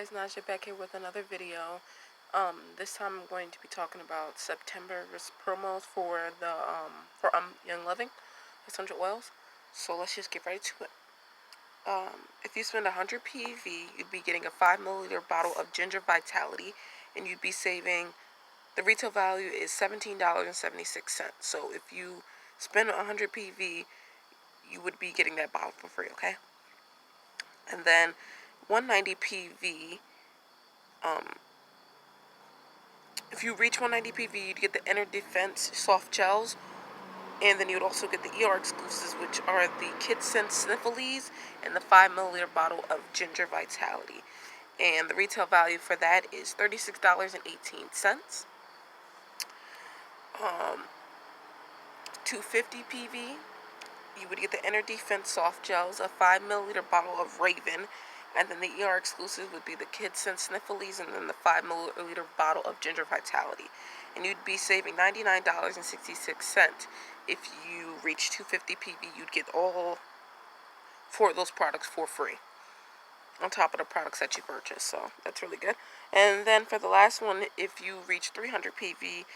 guys, NaJae back here with another video. This time I'm going to be talking about September's promos for the Young Living essential oils. So let's just get right to it. If you spend 100 PV, you'd be getting a 5 milliliter bottle of Ginger Vitality, and you'd be saving. The retail value is $17.76. So if you spend 100 PV, you would be getting that bottle for free. Okay. And then 190 PV. If you reach 190 PV, you'd get the Inner Defense soft gels, and then you'd also get the ER exclusives, which are the Kid Scent Sniffles and the 5 milliliter bottle of Ginger Vitality. And the retail value for that is $36.18. 250 PV, you would get the Inner Defense soft gels, a 5 milliliter bottle of Raven, and then the ER exclusive would be the Kid Scent Sniffles and then the 5 milliliter bottle of Ginger Vitality. And you'd be saving $99.66. If you reach 250 PV, you'd get all 4 of those products for free on top of the products that you purchase. So that's really good. And then for the last one, if you reach 300 PV,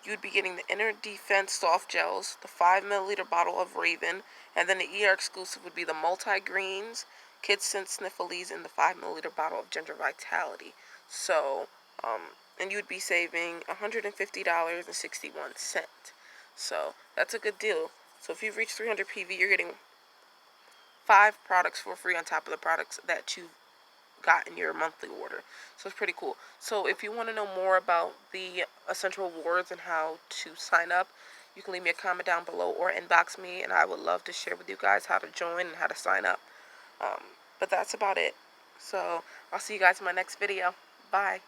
you'd be getting the Inner Defense soft gels, the 5 milliliter bottle of Raven, and then the ER exclusive would be the multi-greens, Kid Scent Sniffles, and the 5 milliliter bottle of Ginger Vitality. So, and you'd be saving $150.61. So that's a good deal. So if you've reached 300 PV, you're getting 5 products for free on top of the products that you got in your monthly order. So it's pretty cool. So if you want to know more about the essential awards and how to sign up, you can leave me a comment down below or inbox me, and I would love to share with you guys how to join and how to sign up. But that's about it. So I'll see you guys in my next video. Bye.